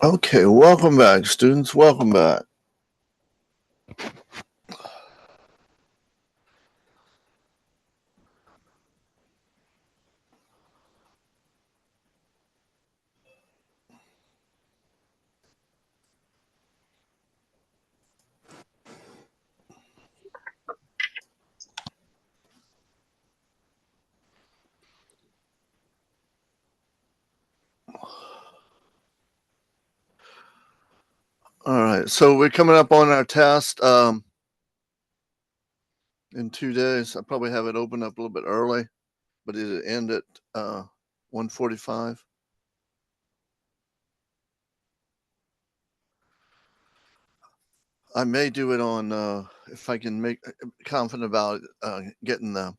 Okay, welcome back, students. Welcome back. All right, so we're coming up on our test in 2 days. I probably have it open up a little bit early, but it'll end at 1:45. I may do it on if I can make confident about getting the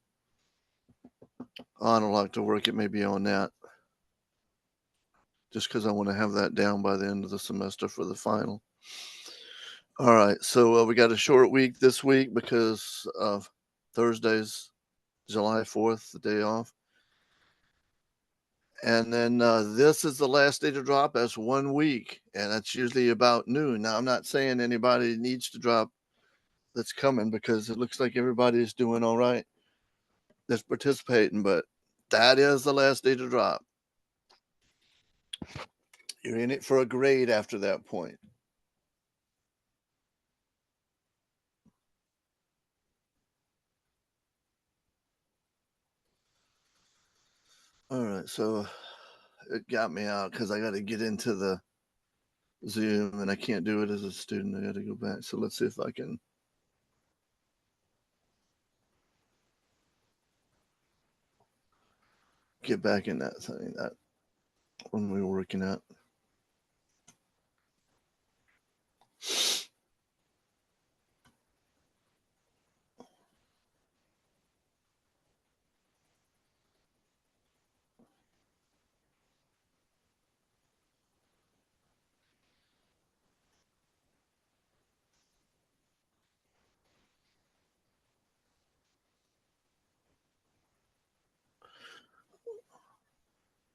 honor lock to work. It may be on that, just because I want to have that down by the end of the semester for the final. All right, so we got a short week this week because of Thursday's July 4th, the day off. And then this is the last day to drop. That's 1 week, and that's usually about noon. Now, I'm not saying anybody needs to drop that's coming because it looks like everybody's doing all right that's participating, but that is the last day to drop. You're in it for a grade after that point. All right, so it got me out because I got to get into the Zoom and I can't do it as a student. I got to go back. So let's see if I can get back in that thing that when we were working at.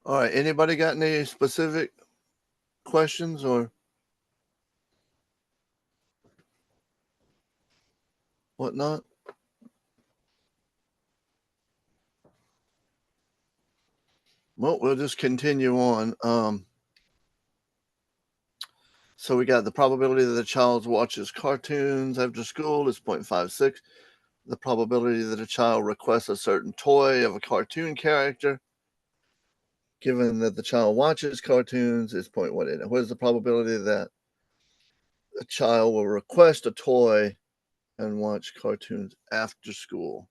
All right, anybody got any specific questions or whatnot? Well, we'll just continue on. So we got the probability that a child watches cartoons after school is 0.56. The probability that a child requests a certain toy of a cartoon character, given that the child watches cartoons, is 0.18. What is the probability that a child will request a toy and watch cartoons after school?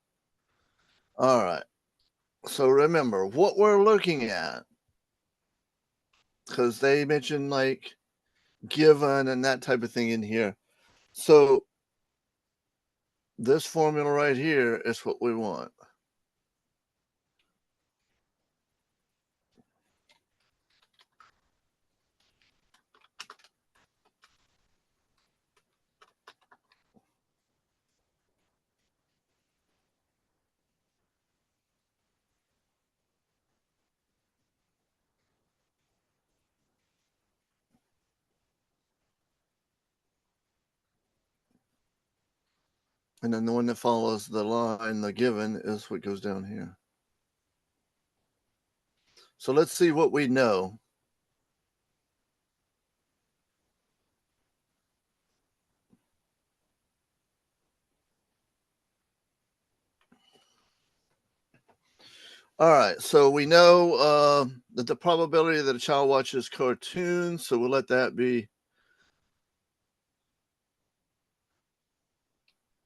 All right. So remember what we're looking at, because they mentioned like given and that type of thing in here. So this formula right here is what we want. And then the one that follows the line, the given, is what goes down here. So let's see what we know. All right, so we know that the probability that a child watches cartoons, so we'll let that be.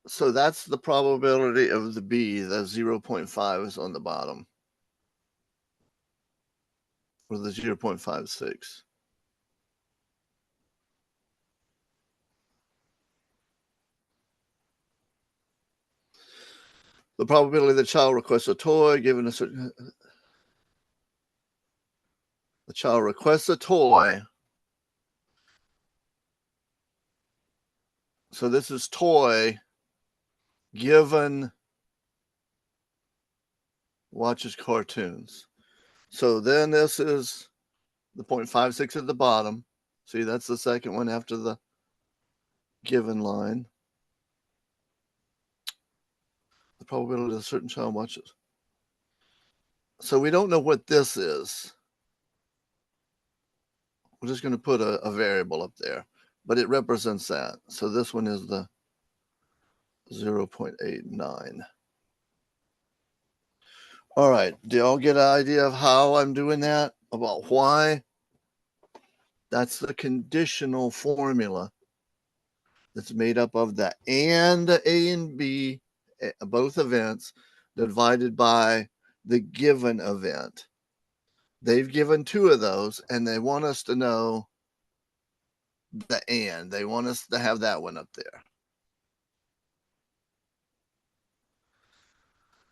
So that's the probability of the B, the 0.5 is on the bottom, or the 0.56. The probability that the child requests a toy given a certain. The child requests a toy. So this is toy given watches cartoons. So then this is the 0.56 at the bottom. See, that's the second one after the given line. The probability that a certain child watches. So we don't know what this is. We're just going to put a variable up there, but it represents that. So this one is the 0.89. All right, do y'all get an idea of how I'm doing that? About why? That's the conditional formula that's made up of the and A and B, both events, divided by the given event. They've given two of those, and they want us to know the and. They want us to have that one up there.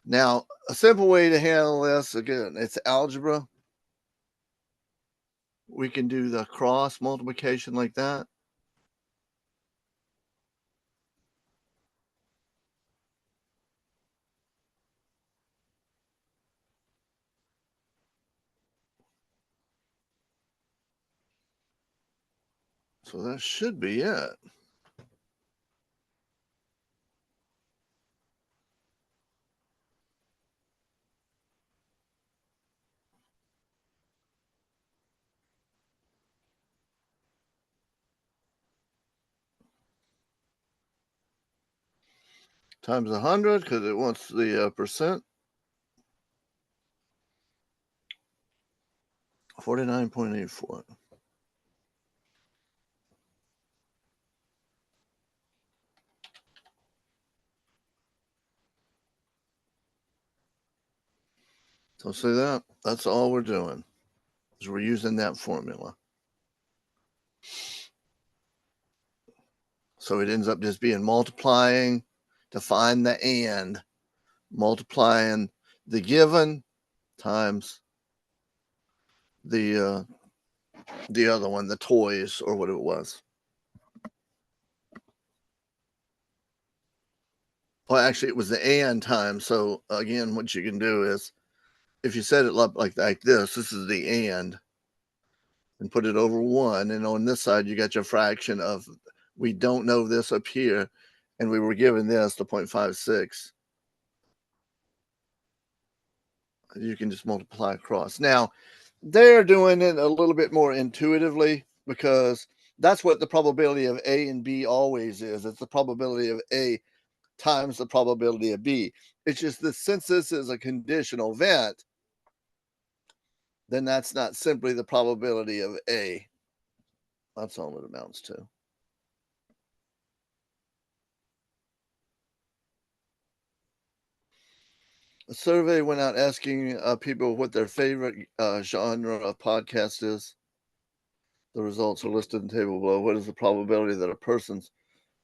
Now, a simple way to handle this, again, it's algebra. We can do the cross multiplication like that. So that should be it. Times 100 because it wants the percent. 49.84. So see that? That's all we're doing is we're using that formula. So it ends up just being multiplying to find the and, multiplying the given times the other one, the toys or what it was. Well, actually, it was the and time. So again, what you can do is if you set it up like this is the and put it over 1. And on this side, you got your fraction of, we don't know this up here, and we were given this, the 0.56. You can just multiply across. Now, they're doing it a little bit more intuitively because that's what the probability of A and B always is. It's the probability of A times the probability of B. It's just that since this is a conditional event, then that's not simply the probability of A. That's all it amounts to. A survey went out asking people what their favorite genre of podcast is. The results are listed in the table below. What is the probability that a person's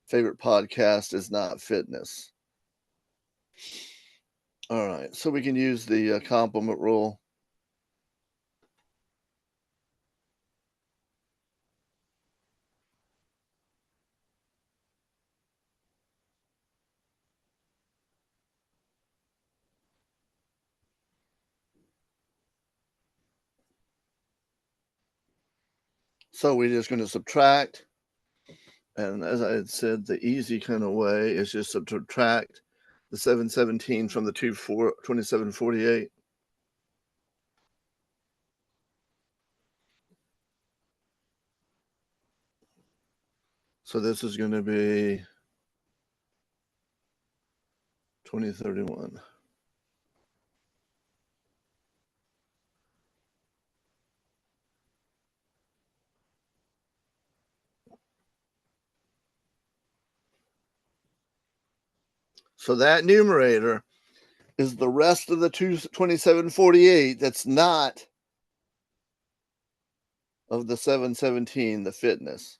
favorite podcast is not fitness? All right, so we can use the complement rule. So we're just going to subtract. And as I had said, the easy kind of way is just to subtract the 717 from the 2748. So this is going to be 2031. So that numerator is the rest of the 2748 that's not of the 717, the fitness.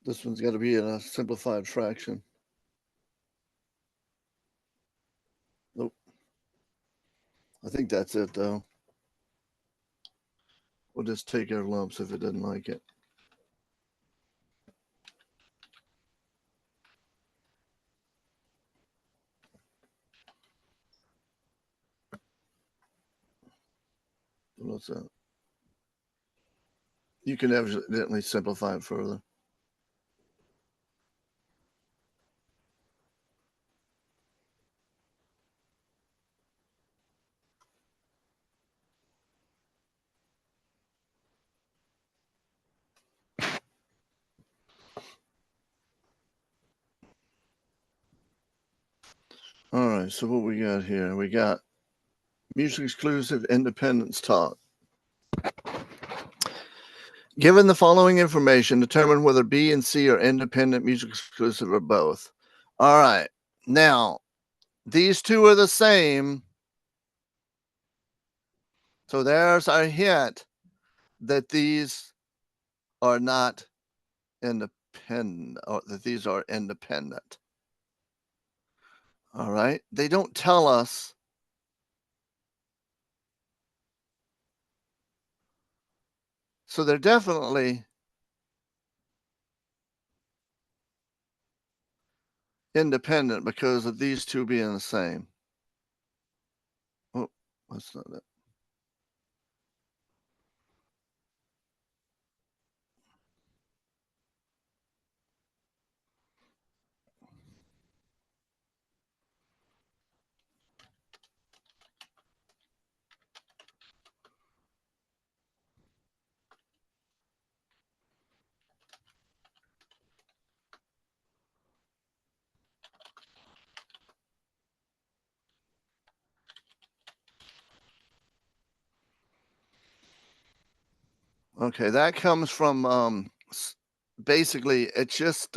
This one's got to be in a simplified fraction. Nope. I think that's it, though. We'll just take our lumps if it doesn't like it. What's that? You can evidently simplify it further. All right, so what we got here? We got mutually exclusive independence taught. Given the following information, determine whether B and C are independent, mutually exclusive, or both. All right, now these two are the same. So there's our hint that these are not independent, or that these are independent. All right, they don't tell us. So they're definitely independent because of these two being the same. Oh, that's not it. Okay, that comes from basically it's just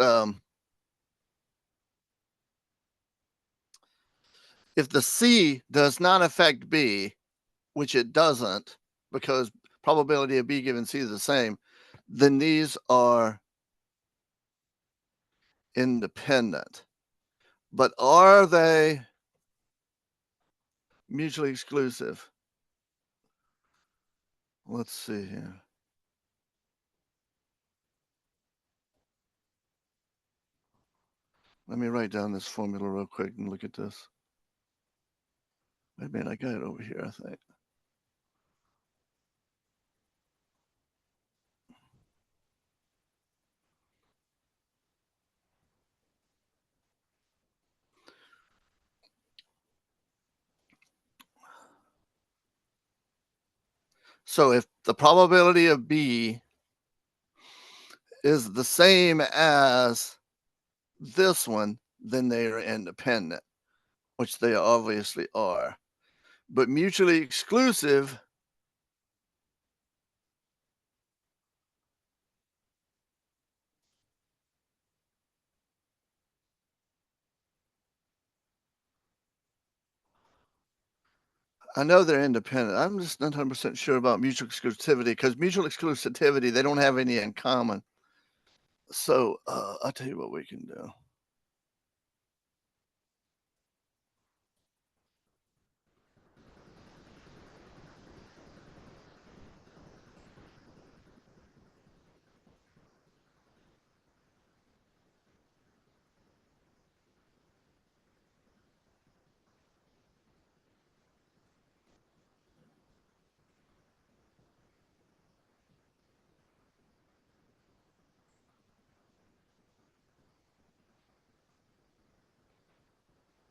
if the C does not affect B, which it doesn't, because probability of B given C is the same, then these are independent. But are they mutually exclusive? Let's see here. Let me write down this formula real quick and look at this. Wait a minute, I got it over here, I think. So if the probability of B is the same as this one, then they are independent, which they obviously are. But mutually exclusive, I know they're independent. I'm just not 100% sure about mutual exclusivity because mutual exclusivity, they don't have any in common. So I'll tell you what we can do.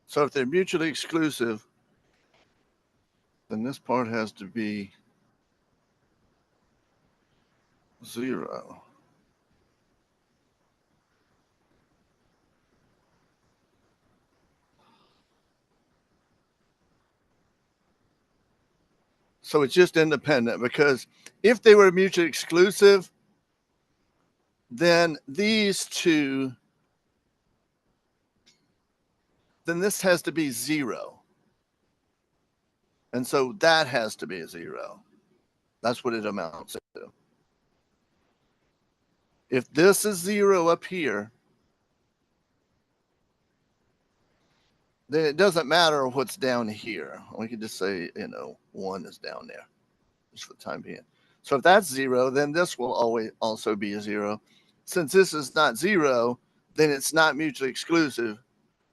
So if they're mutually exclusive, then this part has to be 0. So it's just independent because if they were mutually exclusive, then these two, then this has to be 0. And so that has to be a 0. That's what it amounts to. If this is 0 up here, then it doesn't matter what's down here. We could just say, 1 is down there, just for the time being. So if that's 0, then this will always also be a 0. Since this is not 0, then it's not mutually exclusive,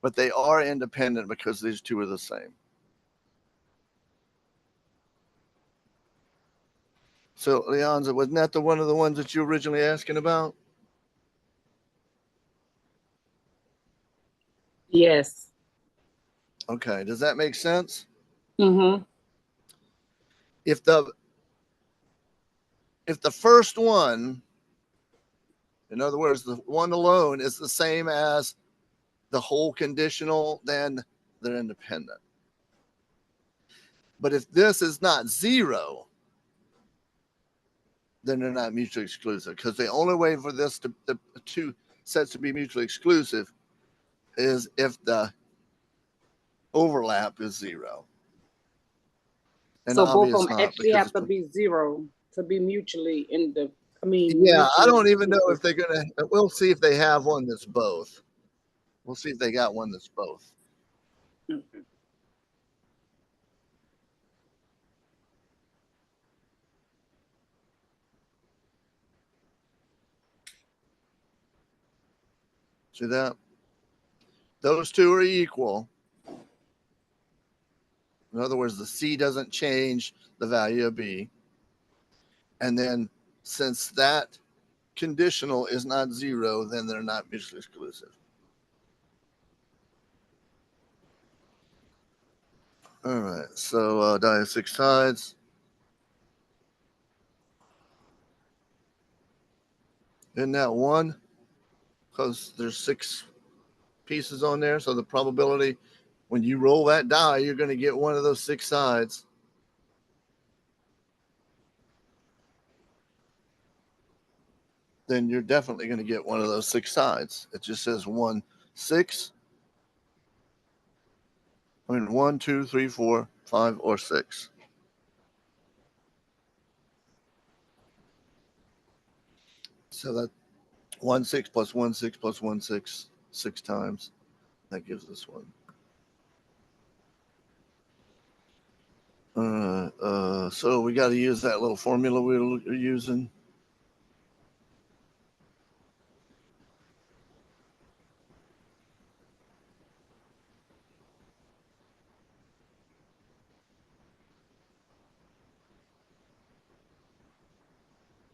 but they are independent because these two are the same. So, Leonza, wasn't that the one of the ones that you were originally asking about? Yes. Okay, does that make sense? Mm-hmm. If the first one, in other words, the one alone is the same as the whole conditional, then they're independent. But if this is not zero, then they're not mutually exclusive, because the only way for this to the two sets to be mutually exclusive is if the overlap is zero. And So both of obvious them not, actually because have it's to be zero to be mutually in the. I mean, yeah, I mutually don't even know exclusive. if they're gonna. We'll see if they have one that's both. We'll see if they got one that's both. Mhm. See that? Those two are equal. In other words, the C doesn't change the value of B. And then since that conditional is not zero, then they're not mutually exclusive. All right, so die of six sides. Isn't that one? Because there's six pieces on there. So the probability when you roll that die, you're going to get one of those six sides. Then you're definitely going to get one of those six sides. It just says 1, 6. I mean, 1, 2, 3, 4, 5, or 6. So that 1, 6 plus 1, 6 plus 1, 6, 6 times. That gives us one. So we got to use that little formula we were using.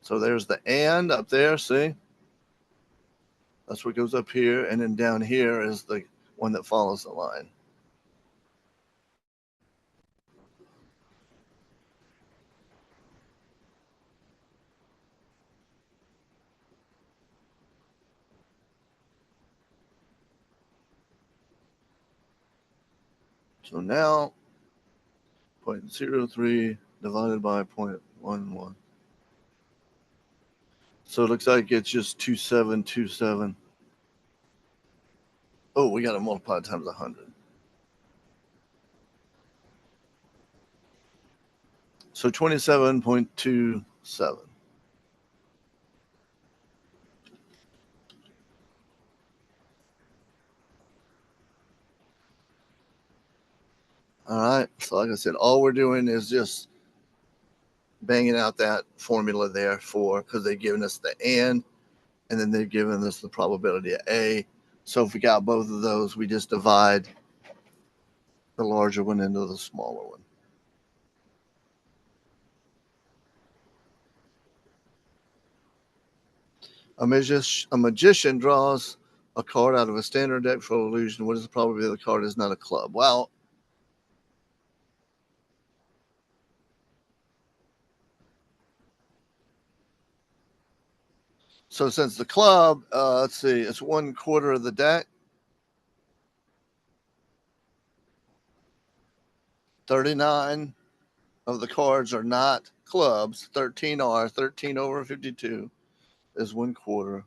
So there's the and up there, see? That's what goes up here. And then down here is the one that follows the line. So now 0.03 divided by 0.11. So it looks like it's just 2727. Oh, we got to multiply times 100. So 27.27. All right. So like I said, all we're doing is just banging out that formula there for, because they've given us the and then they've given us the probability of A. So if we got both of those, we just divide the larger one into the smaller one. A magician draws a card out of a standard deck for illusion. What is the probability the card is not a club? Well, so since the club, let's see, it's 1/4 of the deck. 39 of the cards are not clubs. 13 are. 13 over 52 is 1/4.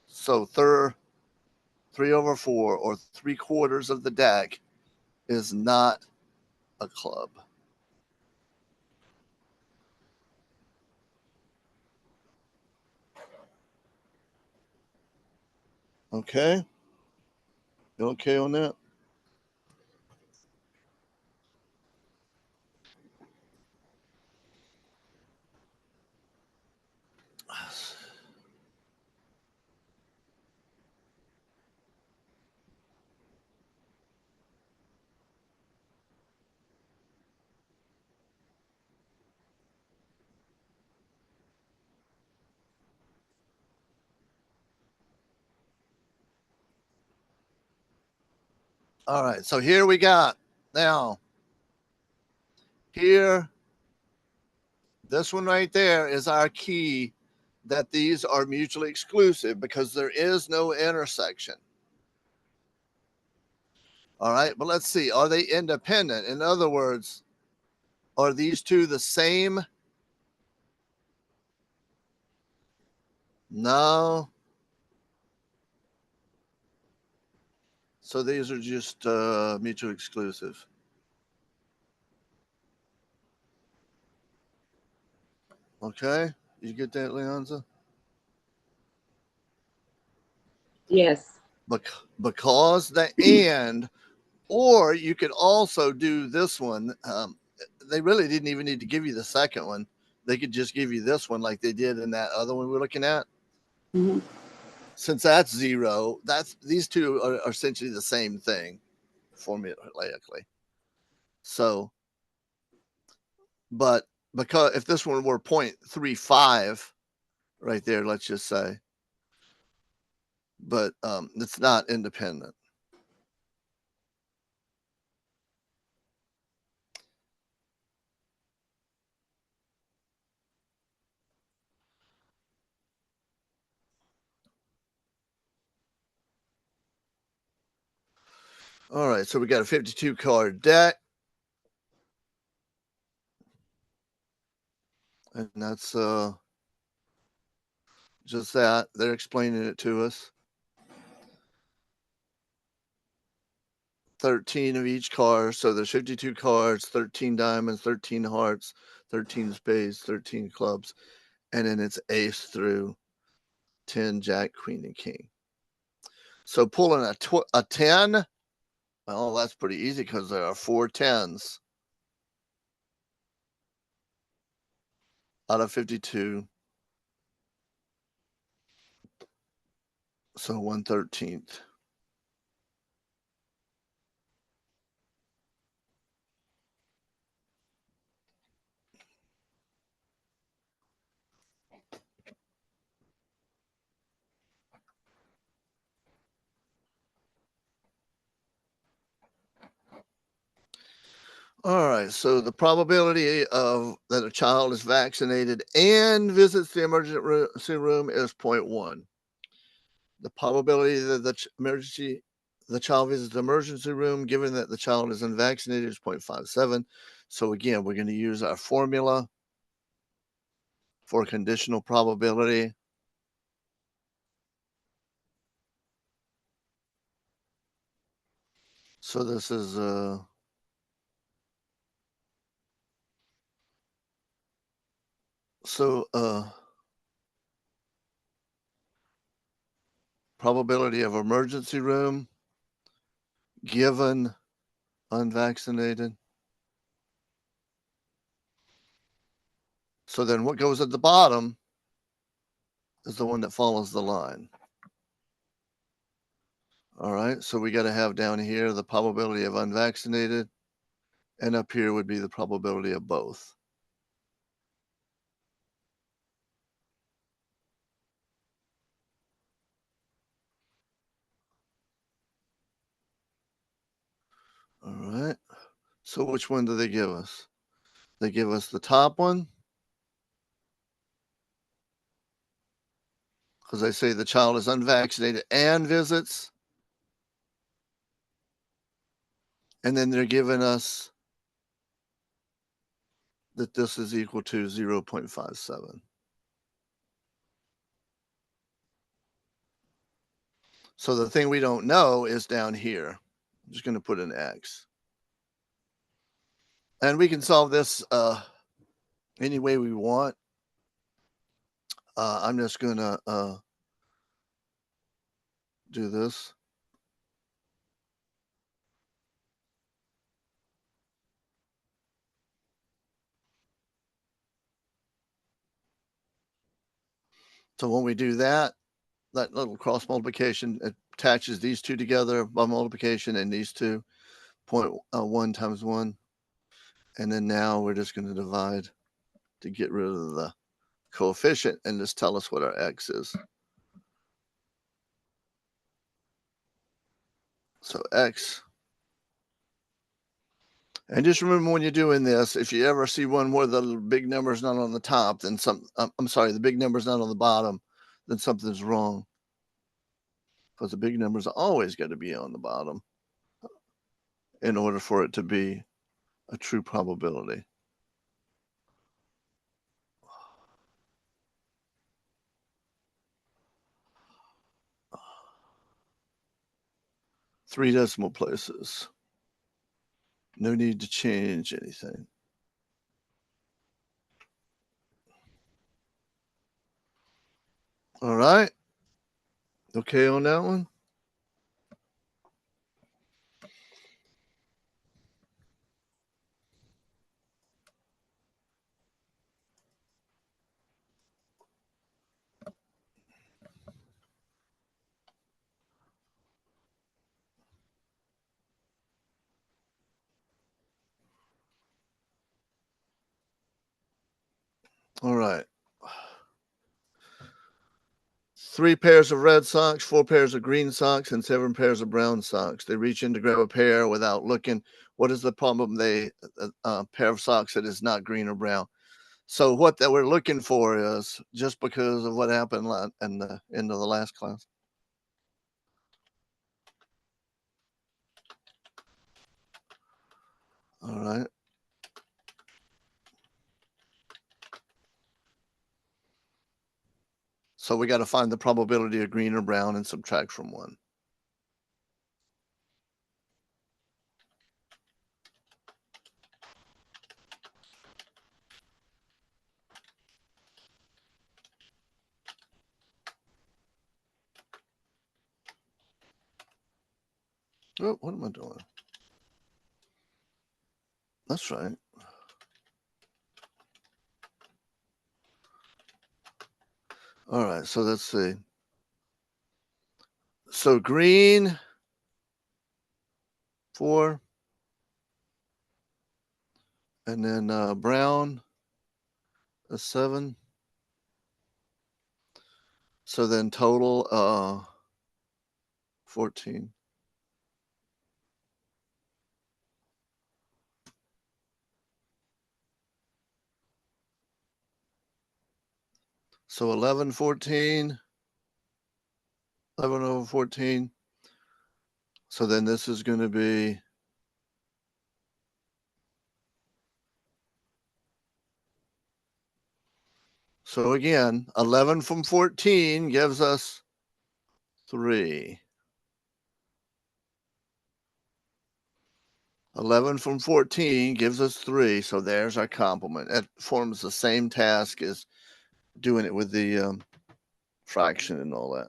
So 3/4 or 3/4 of the deck is not a club. Okay. You okay on that? All right, so here we got now. Here, this one right there is our key that these are mutually exclusive because there is no intersection. All right, but let's see. Are they independent? In other words, are these two the same? No. So these are just mutually exclusive. Okay, you get that, Leonza? Yes. Because the and, or you could also do this one. They really didn't even need to give you the second one. They could just give you this one like they did in that other one we're looking at. Mm-hmm. Since that's zero, these two are essentially the same thing formulaically. So, but because if this one were 0.35 right there, let's just say, but it's not independent. All right, so we got a 52 card deck. And that's just that. They're explaining it to us. 13 of each card. So there's 52 cards, 13 diamonds, 13 hearts, 13 spades, 13 clubs. And then it's ace through 10, jack, queen, and king. So pulling a 10, well, that's pretty easy because there are 4 10s out of 52. So 1/13. All right, so the probability of that a child is vaccinated and visits the emergency room is 0.1. The probability that the child visits the emergency room, given that the child is unvaccinated, is 0.57. So again, we're going to use our formula for conditional probability. So this is probability of emergency room given unvaccinated. So then what goes at the bottom is the one that follows the line. All right, so we got to have down here the probability of unvaccinated, and up here would be the probability of both. All right, so which one do they give us? They give us the top one, because they say the child is unvaccinated and visits. And then they're giving us that this is equal to 0.57. So the thing we don't know is down here. I'm just going to put an X. And we can solve this any way we want. I'm just going to do this. So when we do that, that little cross multiplication attaches these two together by multiplication and these two, 0.1 times 1. And then now we're just going to divide to get rid of the coefficient and just tell us what our X is. So X And just remember when you're doing this, if you ever see one where the big number's not on the top, then I'm sorry, the big number's not on the bottom, then something's wrong. Because the big number's always got to be on the bottom in order for it to be a true probability. Three decimal places. No need to change anything. All right. Okay on that one? All right. 3 pairs of red socks, 4 pairs of green socks, and 7 pairs of brown socks. They reach in to grab a pair without looking. What is the problem? They pair of socks that is not green or brown. So what that we're looking for is just because of what happened in the end of the last class. All right. So we got to find the probability of green or brown and subtract from 1. Oh, what am I doing? That's right. All right, so let's see. So green, 4, and then brown, a 7. So then total 14. So 11, 14, 11 over 14. So then this is going to be so again, 11 from 14 gives us 3. 11 from 14 gives us 3. So there's our complement. It forms the same task as doing it with the fraction and all that.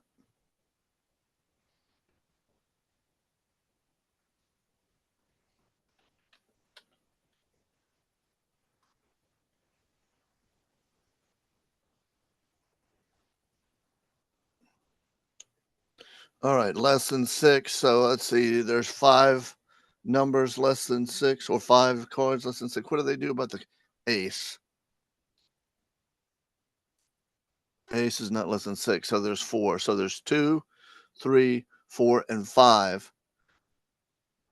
All right, less than 6. So let's see, there's 5 numbers less than 6 or 5 cards less than 6. What do they do about the ace? Ace is not less than 6. So there's 4. So there's 2, 3, 4, and 5.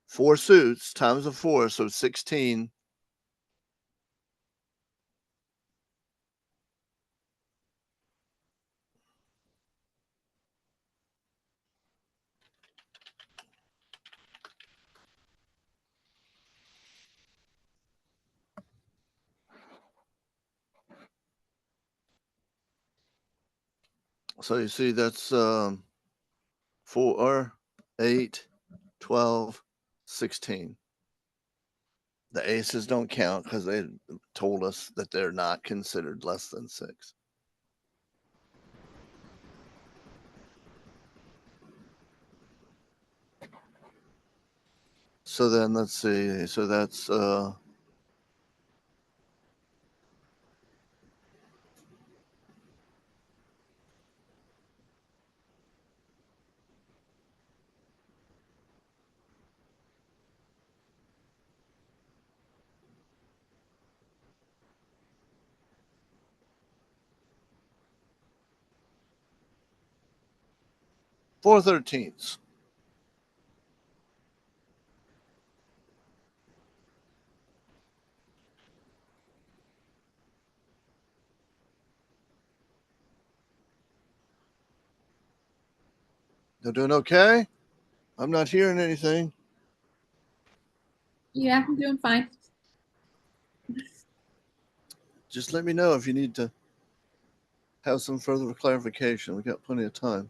4 suits times a 4, so 16. So you see that's 4, 8, 12, 16. The aces don't count because they told us that they're not considered less than 6. So then let's see. So that's 4/13. They're doing okay? I'm not hearing anything. Yeah, I'm doing fine. Just let me know if you need to have some further clarification. We got plenty of time.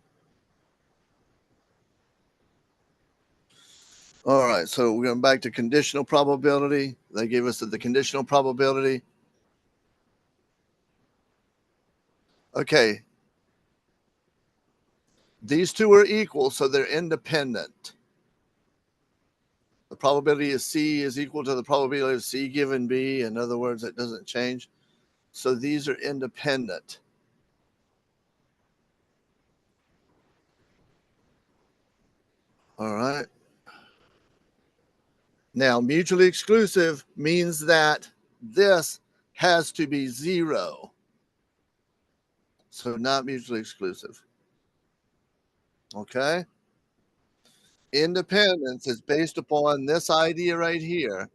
All right, so we're going back to conditional probability. They gave us the conditional probability. Okay. These two are equal, so they're independent. The probability of C is equal to the probability of C given B. In other words, it doesn't change. So these are independent. All right. Now, mutually exclusive means that this has to be 0. So not mutually exclusive. Okay. Independence is based upon this idea right here,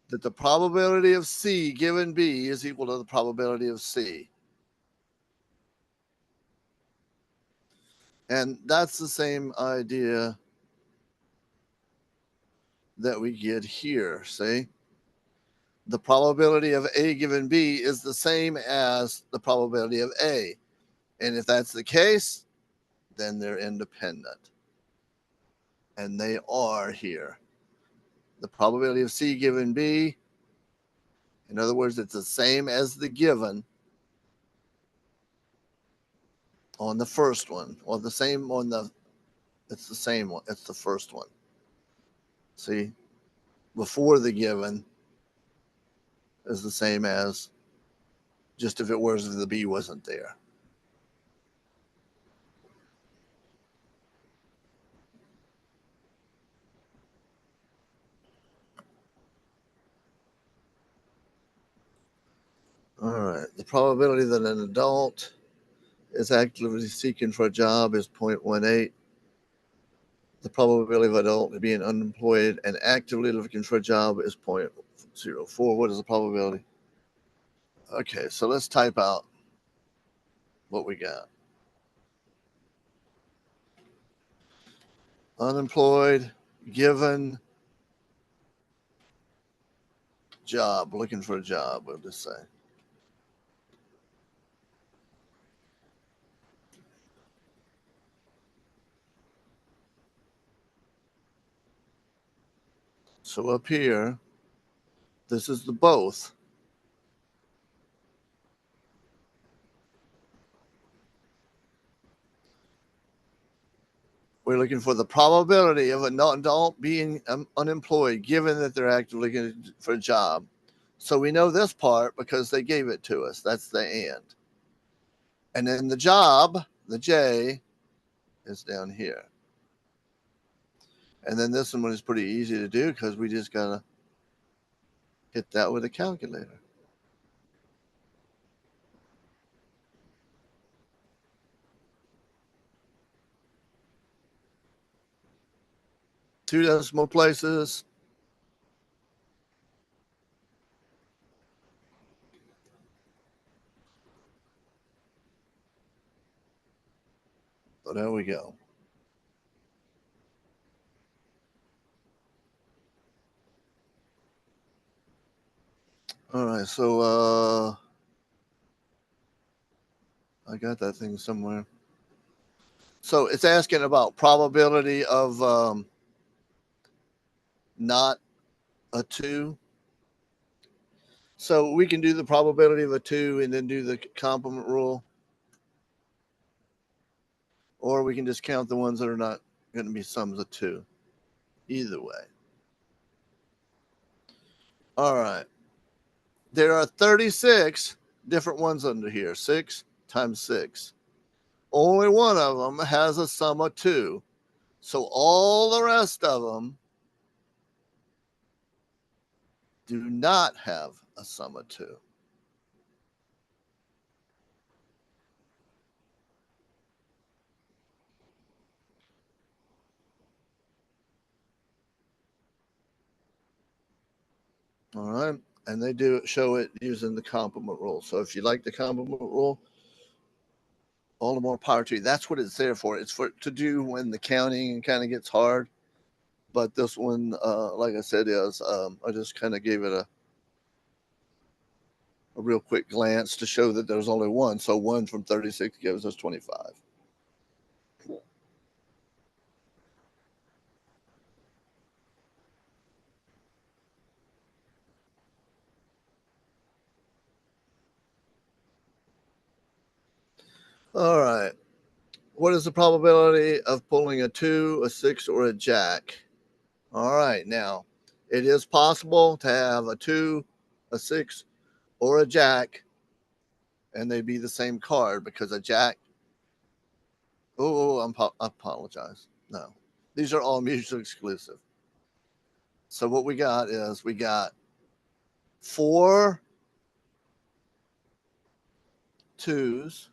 that the probability of C given B is equal to the probability of C. And that's the same idea that we get here. See? The probability of A given B is the same as the probability of A. And if that's the case, then they're independent. And they are here. The probability of C given B, in other words, it's the same as the given on the first one, or the same on the, it's the same one, it's the first one. See, before the given is the same as just if it was if the B wasn't there. All right, the probability that an adult is actively seeking for a job is 0.18. The probability of an adult being unemployed and actively looking for a job is 0.04. What is the probability? Okay, so let's type out what we got. Unemployed, given, job, looking for a job, we'll just say. So up here, this is the both. We're looking for the probability of an adult being unemployed, given that they're actively looking for a job. So we know this part because they gave it to us. That's the and. And then the job, the J, is down here. And then this one is pretty easy to do because we just got to hit that with a calculator. Two decimal places. So there we go. All right, so I got that thing somewhere. So it's asking about probability of not a 2. So we can do the probability of a 2 and then do the complement rule. Or we can just count the ones that are not going to be sums of 2. Either way. All right. There are 36 different ones under here. 6 times 6. Only one of them has a sum of 2. So all the rest of them do not have a sum of 2. All right. And they do show it using the complement rule. So if you like the complement rule, all the more power to you. That's what it's there for. It's for to do when the counting kind of gets hard. But this one, like I said, is I just kind of gave it a real quick glance to show that there's only one. So 1 from 36 gives us 25. All right. What is the probability of pulling a 2, a 6, or a jack? All right. Now, it is possible to have a 2, a 6, or a jack, and they be the same card because a jack. I apologize. No, these are all mutually exclusive. So what we got is we got 4 2s,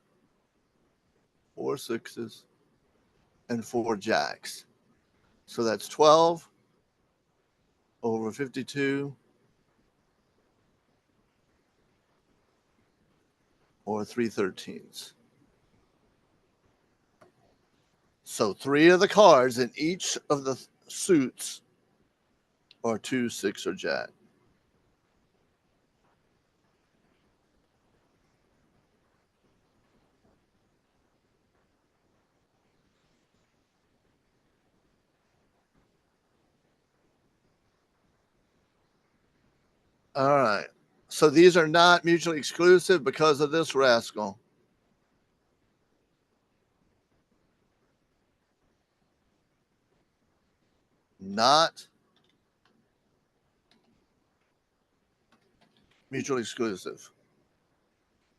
4 6s, and 4 jacks. So that's 12 over 52 or 3/13. So 3 of the cards in each of the suits are 2, 6, or jack. All right. So these are not mutually exclusive because of this rascal. Not mutually exclusive.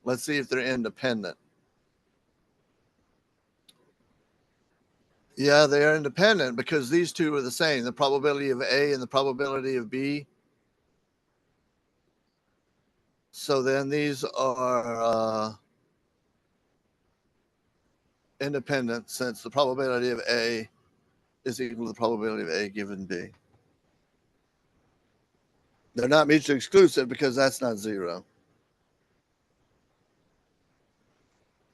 Let's see if they're independent. Yeah, they are independent because these two are the same. The probability of A and the probability of B. So then these are independent since the probability of A is equal to the probability of A given B. They're not mutually exclusive because that's not 0.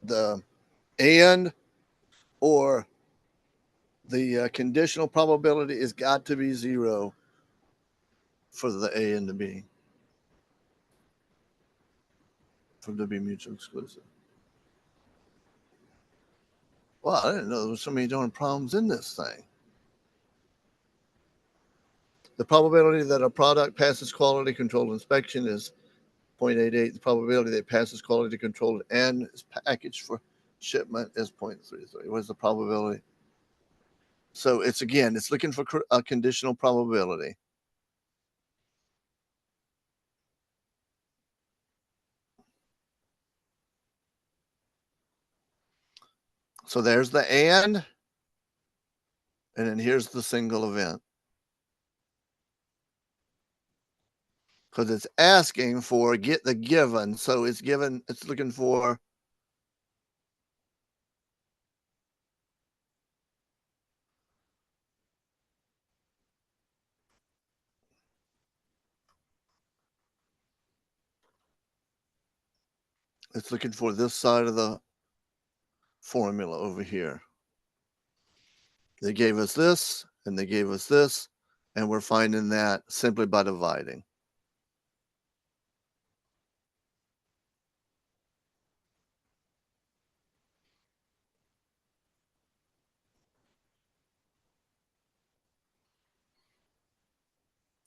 The and or the conditional probability has got to be 0 for the A and the B for them to be mutually exclusive. Well, I didn't know there was so many darn problems in this thing. The probability that a product passes quality control inspection is 0.88. The probability that it passes quality control and is packaged for shipment is 0.33. What is the probability? So it's looking for a conditional probability. So there's the and then here's the single event. Because it's asking for get the given. So it's looking for this side of the formula over here. They gave us this and they gave us this, and we're finding that simply by dividing.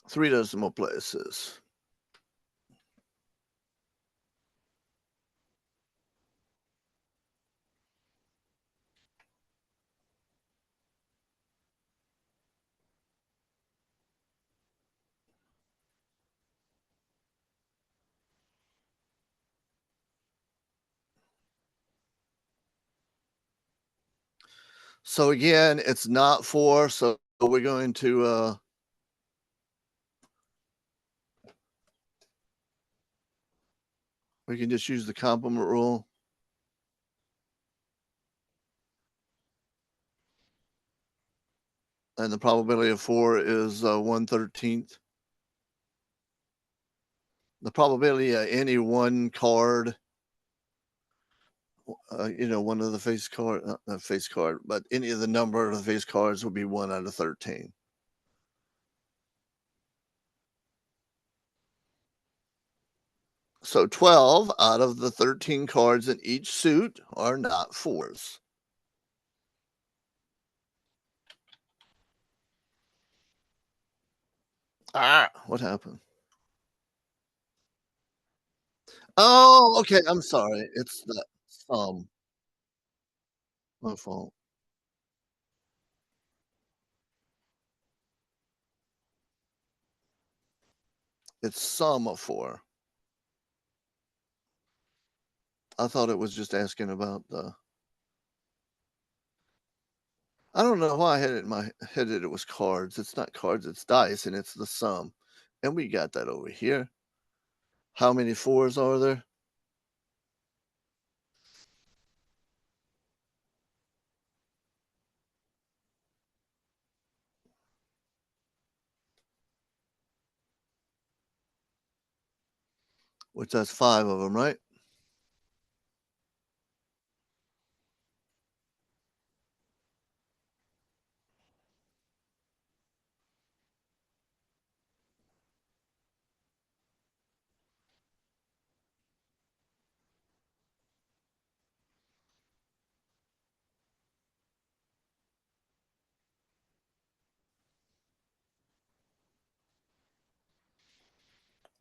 Three decimal places. So again, it's not 4, so we're going to we can just use the complement rule. And the probability of 4 is 1/13. The probability of any one card one of the face card, not face card, but any of the number of the face cards would be 1 out of 13. So 12 out of the 13 cards in each suit are not 4s. What happened? Oh, okay. I'm sorry. It's the sum. My fault. It's sum of 4. I thought it was just asking about the. I don't know why I had it in my head that it was cards. It's not cards, it's dice, and it's the sum. And we got that over here. How many 4s are there? Which that's 5 of them, right?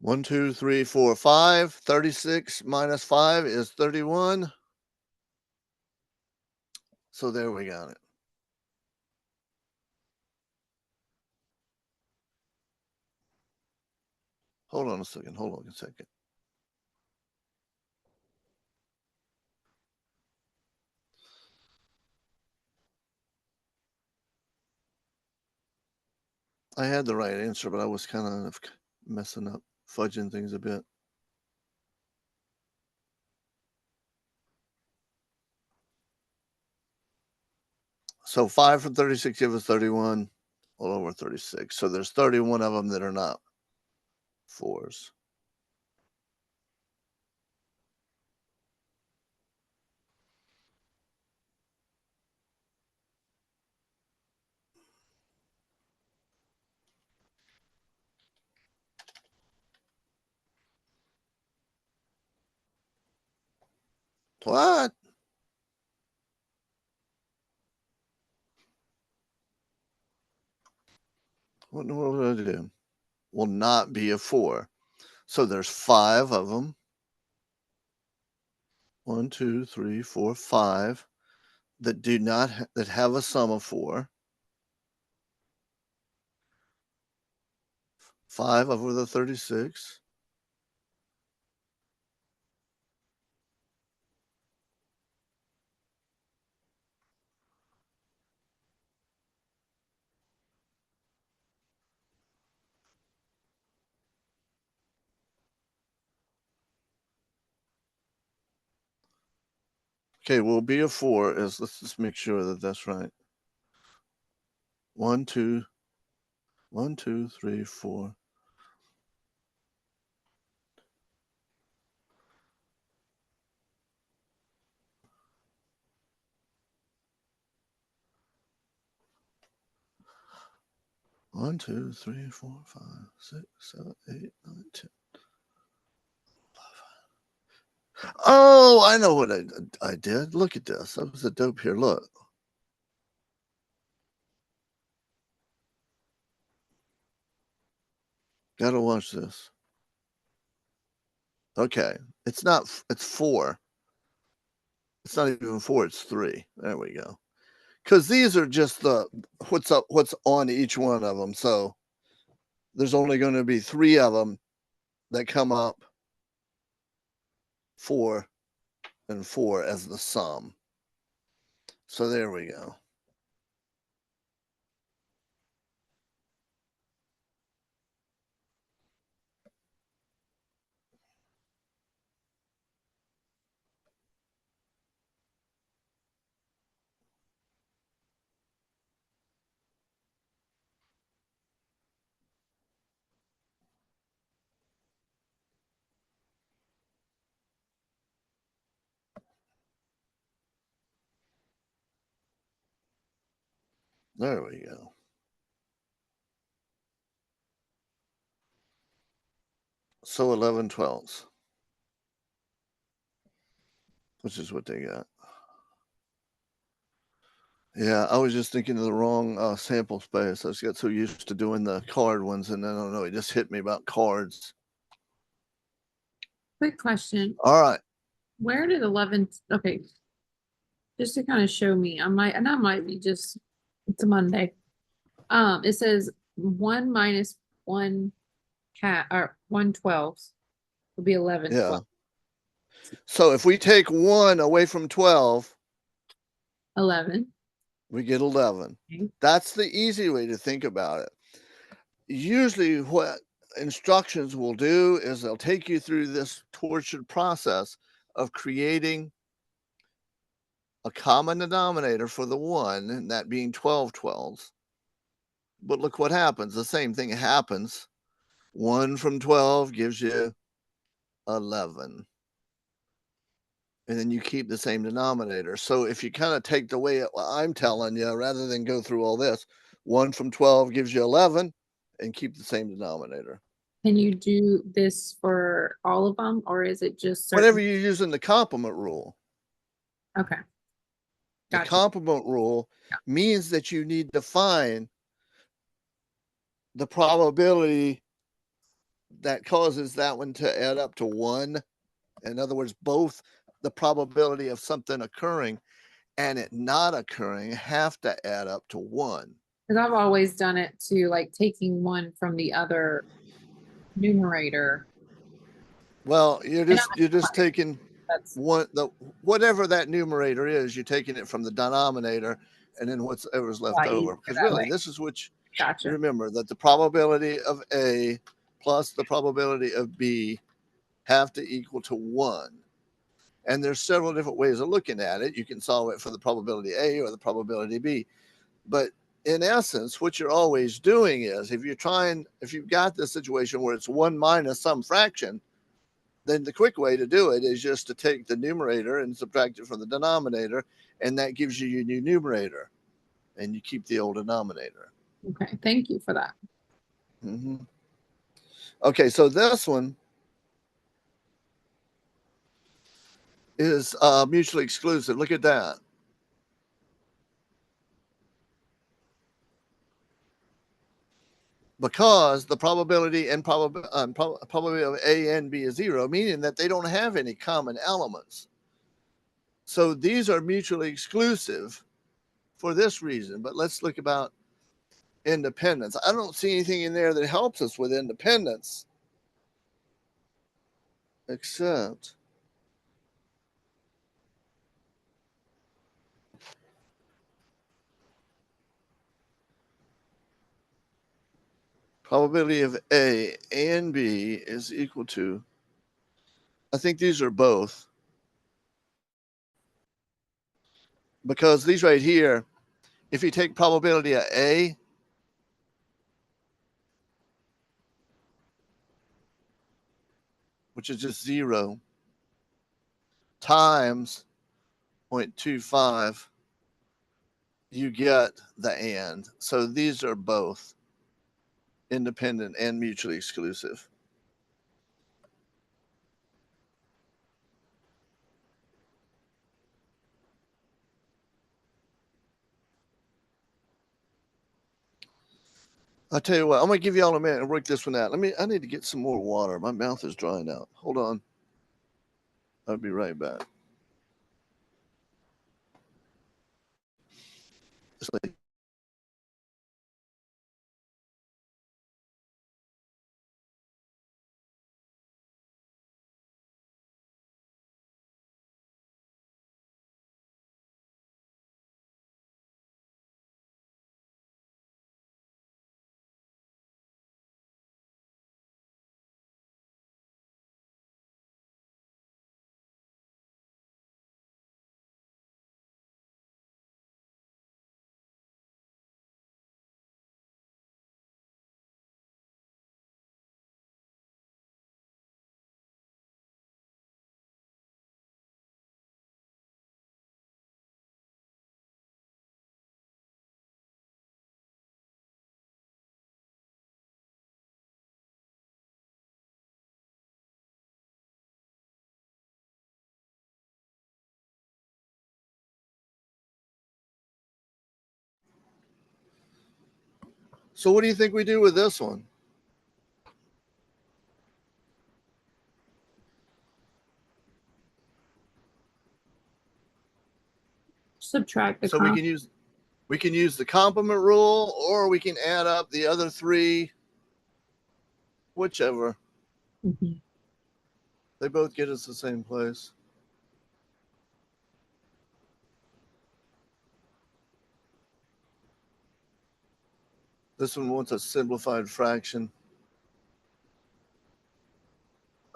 One, two, three, four, 5. 36 minus 5 is 31. So there we got it. Hold on a second. Hold on a second. I had the right answer, but I was kind of messing up, fudging things a bit. So 5 from 36 gives us 31, a little over 36. So there's 31 of them that are not 4s. What? What in the world did I do? Will not be a 4. So there's 5 of them. 1, 2, 3, 4, 5 that do not that have a sum of 4. 5 over the 36. Okay, will be a 4 is, let's just make sure that that's right. 1, 2, 1, 2, 3, 4. One, two, three, four, 5, 6, 7, 8, 9, 10. Oh, I know what I did. Look at this. That was a dope here. Look. Gotta watch this. Okay. It's not, it's 4. It's not even 4, it's 3. There we go. Because these are just the what's on each one of them. So there's only going to be 3 of them that come up 4 and 4 as the sum. So there we go. There we go. So 11/12, which is what they got. Yeah, I was just thinking of the wrong sample space. I just got so used to doing the card ones, and I don't know, it just hit me about cards. Quick question. All right. Where did 11? Okay. Just to kind of show me, I might be just, it's a Monday. It says 1 minus 1 cat or 1/12 would be 11. Yeah. So if we take 1 away from 12, 11. we get 11. Okay. That's the easy way to think about it. Usually what instructions will do is they'll take you through this tortured process of creating a common denominator for the 1, and that being 12/12s. But look what happens. The same thing happens. 1 from 12 gives you 11. And then you keep the same denominator. So if you kind of take the way I'm telling you, rather than go through all this, 1 from 12 gives you 11 and keep the same denominator. Can you do this for all of them, or is it just certain? Whenever you're using the complement rule. Okay. The Gotcha. complement rule means that you need to find the probability that causes that one to add up to 1. In other words, both the probability of something occurring and it not occurring have to add up to 1. Because I've always done it to like taking 1 from the other numerator. Well, you're just taking That's whatever that numerator is, you're taking it from the denominator and then whatever's left why over. Because really, this is what gotcha. remember that the probability of A plus the probability of B have to equal to 1. And there's several different ways of looking at it. You can solve it for the probability A or the probability B. But in essence, what you're always doing is if you've got this situation where it's 1 minus some fraction, then the quick way to do it is just to take the numerator and subtract it from the denominator, and that gives you your new numerator, and you keep the old denominator. Okay, thank you for that. Mm-hmm. Okay, so this one is mutually exclusive. Look at that. Because the probability and probability of A and B is 0, meaning that they don't have any common elements. So these are mutually exclusive for this reason. But let's look about independence. I don't see anything in there that helps us with independence, except probability of A and B is equal to, I think these are both, because these right here, if you take probability of A, which is just 0, times 0.25, you get the and. So these are both independent and mutually exclusive. I'll tell you what, I'm gonna give y'all a minute and work this one out. I need to get some more water. My mouth is drying out. Hold on. I'll be right back. It's like So what do you think we do with this one? Subtract the So we can use the complement rule, or we can add up the other three, whichever. Mhm. They both get us the same place. This one wants a simplified fraction.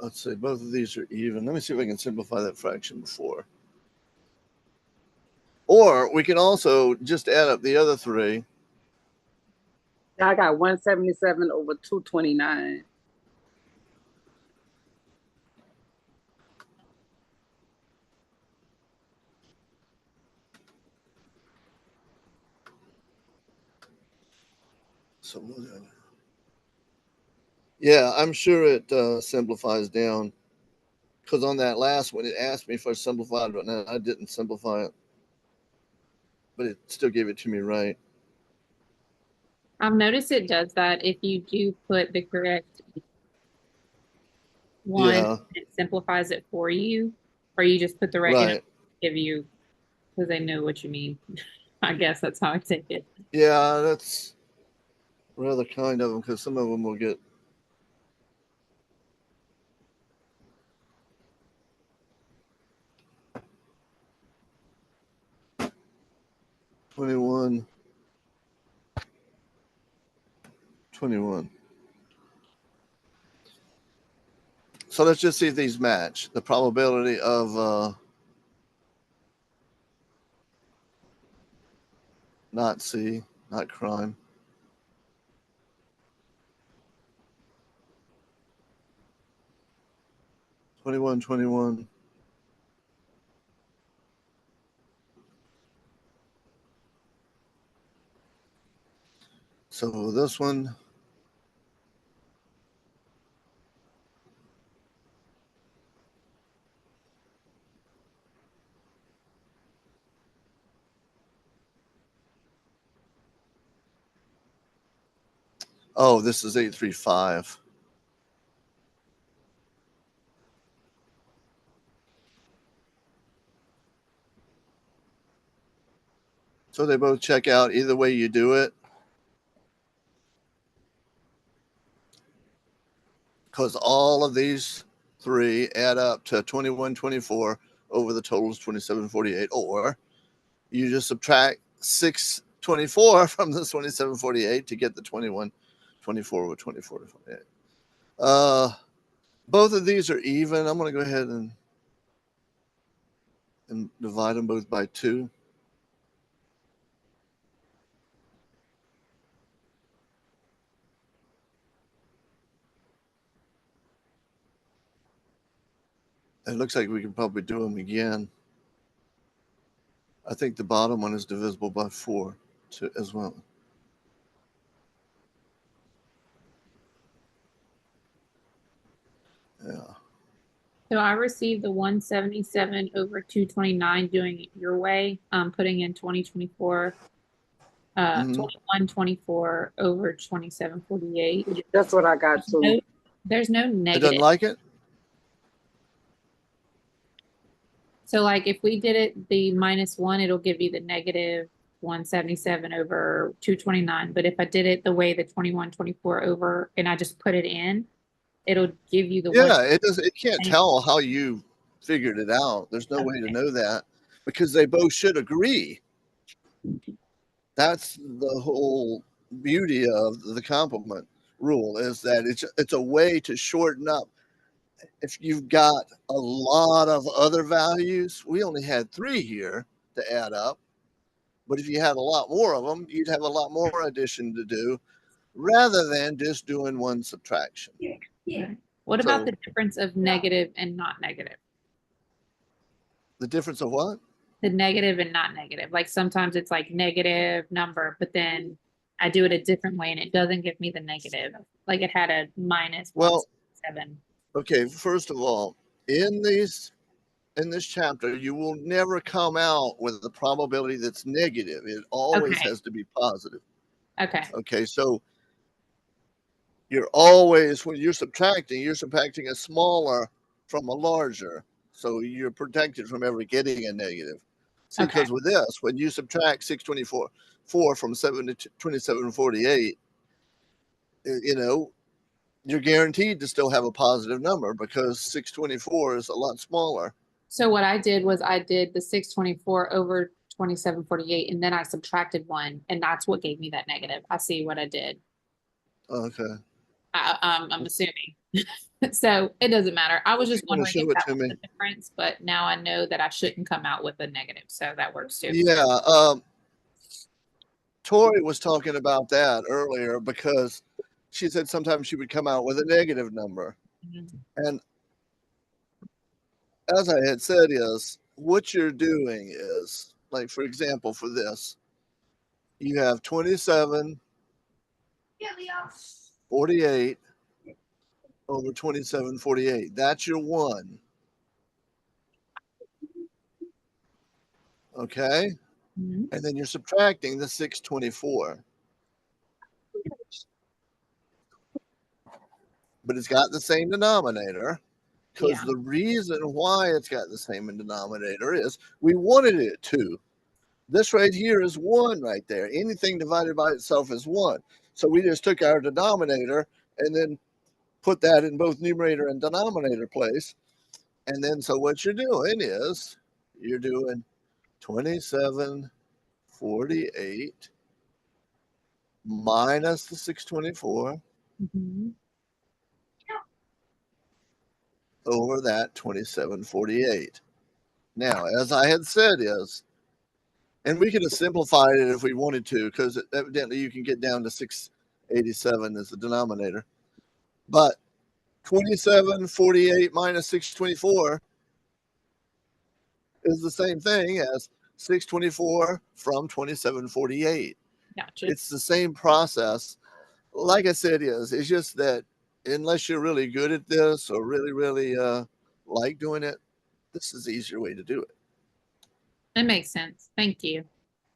Let's see, both of these are even. Let me see if I can simplify that fraction before. Or we can also just add up the other three. I got 177 over 229. So yeah, I'm sure it simplifies down, because on that last one it asked me if I simplified it, and I didn't simplify it, but it still gave it to me right. I've noticed it does that if you do put the correct one, Yeah, it simplifies it for you, or you just put the right, right. give you, because they know what you mean. I guess that's how I take it. Yeah, that's rather kind of them, because some of them will get. $21, $21. So let's just see if these match. The probability of not C, not crime. $21. So this one, oh, this is 835. So they both check out either way you do it, because all of these three add up to 2124 over the total is 2748. Or you just subtract 624 from the 2748 to get the 2124 over 2448. Both of these are even. I'm going to go ahead and divide them both by 2. It looks like we can probably do them again. I think the bottom one is divisible by 4 too, as well. Yeah. So I received the 177 over 229 doing it your way, putting in 2024, Mhm. 2124 over 2748. That's what I got too. There's no It doesn't negative. like it? So like if we did it the -1, it'll give you the negative 177 over 229. But if I did it the way the 2124 over and I just put it in, it'll give you the one. Yeah, it can't tell how you figured it out. There's no way to know that, because they both should agree. That's the whole beauty of the complement rule, is that it's a way to shorten up. If you've got a lot of other values, we only had 3 here to add up. But if you had a lot more of them, you'd have a lot more addition to do, rather than just doing one subtraction. Yeah. What about the difference of negative and not negative? The difference of what? The negative and not negative. Like sometimes it's like negative number, but then I do it a different way and it doesn't give me the negative. Like it had a minus Well, 7. okay, first of all, in this chapter, you will never come out with a probability that's negative. It always Okay. has to be positive. Okay. Okay, so you're always, when you're subtracting a smaller from a larger. So you're protected from ever getting a negative. See, Okay. because with this, when you subtract 624 from 2748, you know, you're guaranteed to still have a positive number because 624 is a lot smaller. So what I did was I did the 624 over 2748, and then I subtracted one, and that's what gave me that negative. I see what I did. Okay. I'm assuming. So it doesn't matter. I was just You wanna wondering show if it that to was me? the difference, but now I know that I shouldn't come out with a negative, so that works too. Yeah. Tori was talking about that earlier because she said sometimes she would come out with a negative number. Mhm. And as I had said, is what you're doing is, like, for example, for this, you have 27, 48 over 27, 48. That's your one. Okay. Mhm. And then you're subtracting the 624. But it's got the same denominator. Because Yeah. the reason why it's got the same denominator is we wanted it to. This right here is 1 right there. Anything divided by itself is 1. So we just took our denominator and then put that in both numerator and denominator place. And then so what you're doing is you're doing 2748 minus the 624 Mhm. over that 2748. Now, as I had said, is, and we could have simplified it if we wanted to, because evidently you can get down to 687 as the denominator. But 2748 minus 624 is the same thing as 624 from 2748. Gotcha. It's the same process. Like I said, it's just that unless you're really good at this or really like doing it, this is the easier way to do it. It makes sense. Thank you.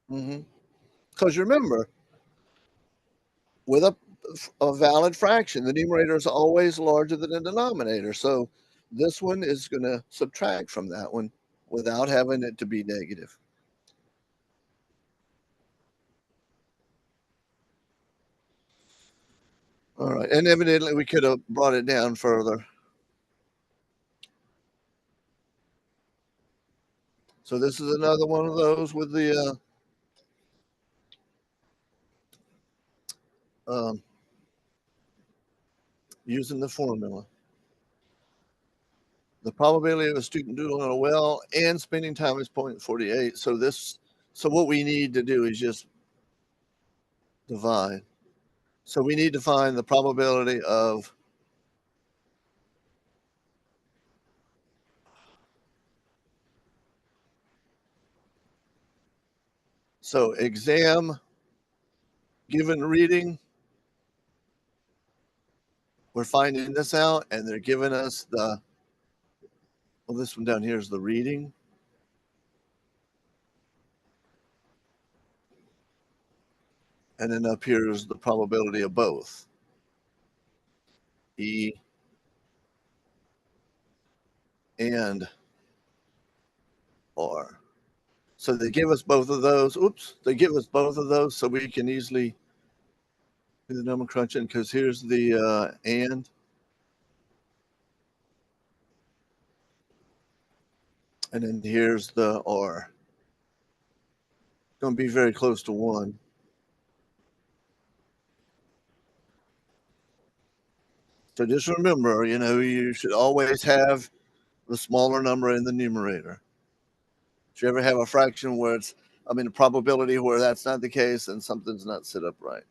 Because remember, with a valid fraction, the numerator is always larger than the denominator. So this one is going to subtract from that one without having it to be negative. All right. And evidently we could have brought it down further. So this is another one of those with the using the formula. The probability of a student doing well and spending time is 0.48. So what we need to do is just divide. So we need to find the probability of exam given reading. We're finding this out, and they're giving us this one down here is the reading. And then up here is the probability of both. E and R. So they give us both of those. Oops, they give us both of those so we can easily do the number crunching because here's the and. And then here's the R. Going to be very close to 1. So just remember, you should always have the smaller number in the numerator. If you ever have a fraction where a probability where that's not the case, then something's not set up right.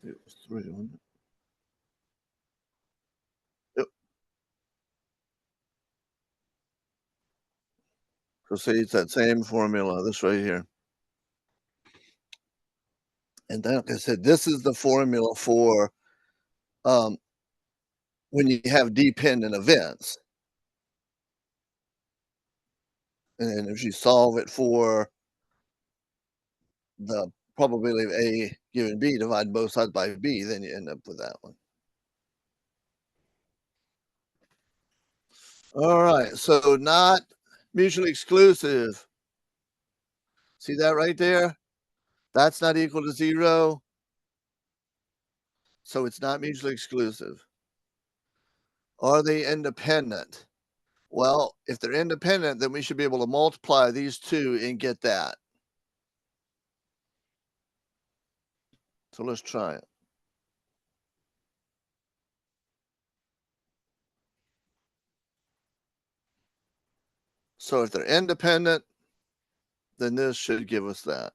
It was 3, wasn't it? Yep. So see, it's that same formula, this right here. And then, like I said, this is the formula for um, when you have dependent events. And if you solve it for the probability of A given B, divide both sides by B, then you end up with that one. All right, so not mutually exclusive. See that right there? That's not equal to 0, so it's not mutually exclusive. Are they independent? Well, if they're independent, then we should be able to multiply these 2 and get that. So let's try it. So if they're independent, then this should give us that.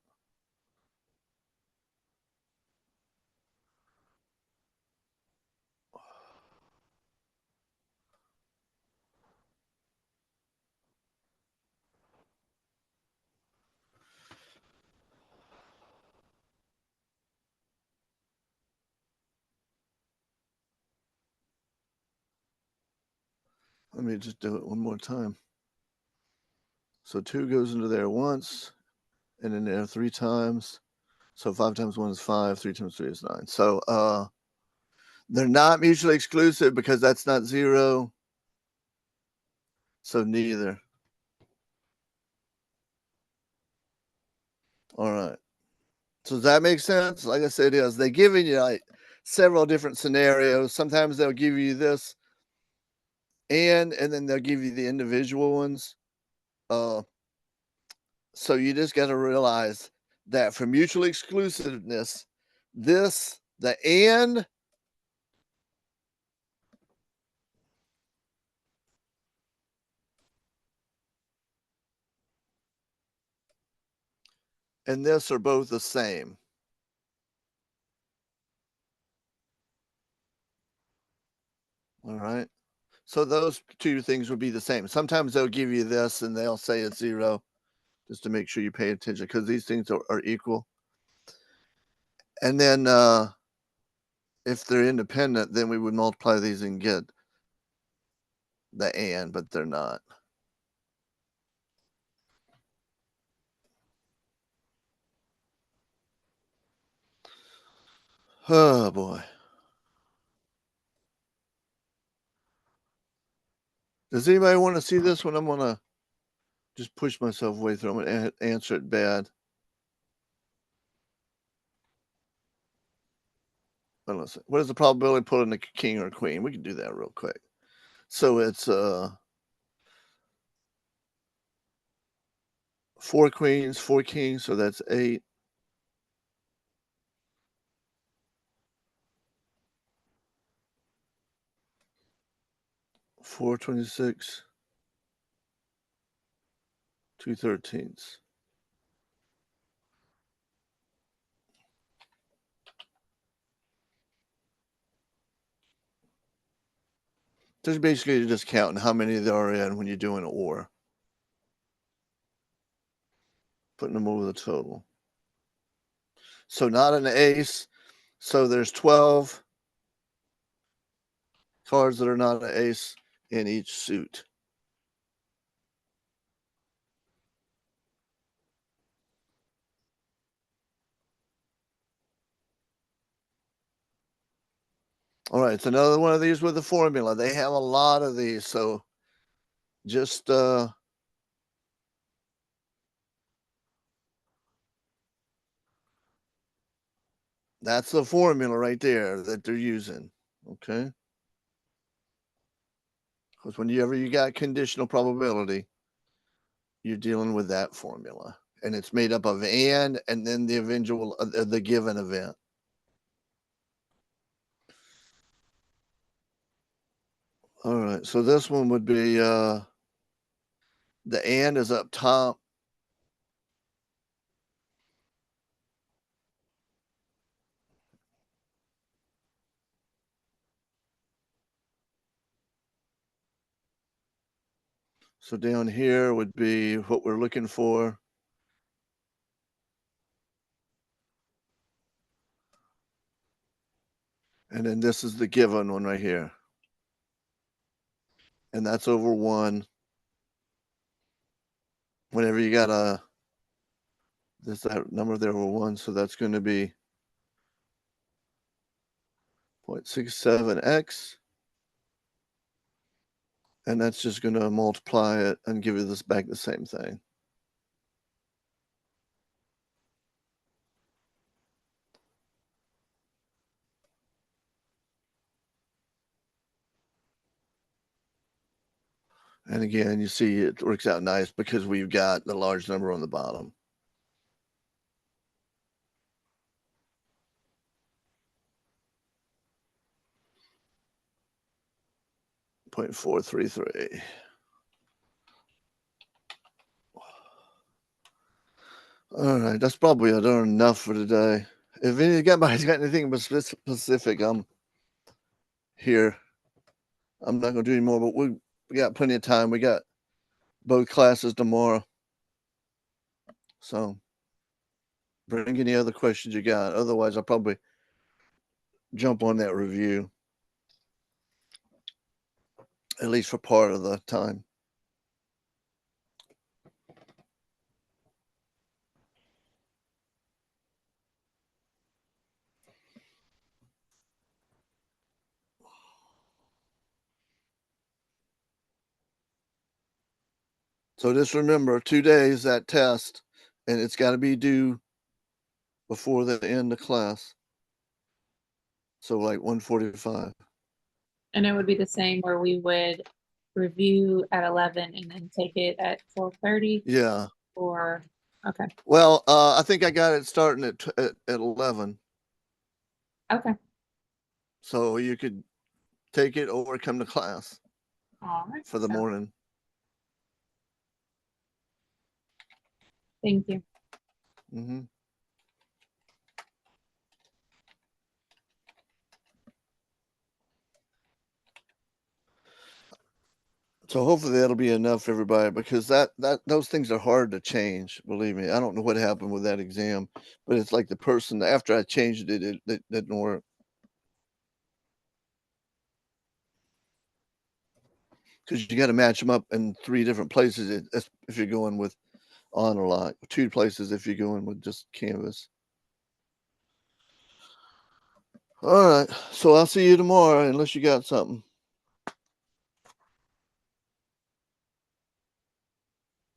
Let me just do it one more time. So 2 goes into there once, and in there 3 times. So 5 times 1 is 5, 3 times 3 is 9. So they're not mutually exclusive because that's not 0. So neither. All right. So does that make sense? Like I said, is they're giving you like several different scenarios. Sometimes they'll give you this and then they'll give you the individual ones. So you just got to realize that for mutual exclusiveness, this, the and this are both the same. All right. So those 2 things would be the same. Sometimes they'll give you this and they'll say it's 0 just to make sure you pay attention because these things are equal. And then if they're independent, then we would multiply these and get the and, but they're not. Oh boy. Does anybody want to see this one? I'm going to just push myself way through. I'm going to answer it bad. What is the probability of putting a king or a queen? We can do that real quick. So it's 4 queens, 4 kings, so that's 8. 4/26, 2/13. Just basically just counting how many there are in when you're doing or. Putting them over the total. So not an ace. So there's 12 cards that are not an ace in each suit. All right, it's another one of these with the formula. They have a lot of these, so just that's the formula right there that they're using. Okay. Because whenever you got conditional probability, you're dealing with that formula. And it's made up of and then the eventual the given event. All right, so this one would be the and is up top. So down here would be what we're looking for. And then this is the given one right here. And that's over 1. Whenever you got that number there over 1, so that's going to be 0.67x. And that's just going to multiply it and give you this back the same thing. And again, you see it works out nice because we've got the large number on the bottom. .433. All right, that's probably enough for today. If anybody's got anything specific, I'm here. I'm not going to do any more, but we got plenty of time. We got both classes tomorrow. So bring any other questions you got. Otherwise, I'll probably jump on that review, at least for part of the time. So just remember, 2 days, that test, and it's got to be due before the end of class. So like 1:45. And it would be the same where we would review at 11 and then take it at 12:30. Yeah. Or okay. Well, I think I got it starting at 11. Okay. So you could take it or come to class All right. for the morning. Thank you. Mm-hmm. So hopefully that'll be enough for everybody, because those things are hard to change. Believe me, I don't know what happened with that exam, but it's like the person after I changed it, it didn't work. Because you got to match them up in 3 different places if you're going with on or lot. 2 places if you're going with just Canvas. All right, so I'll see you tomorrow unless you got something.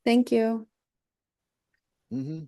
Thank you. Mm-hmm.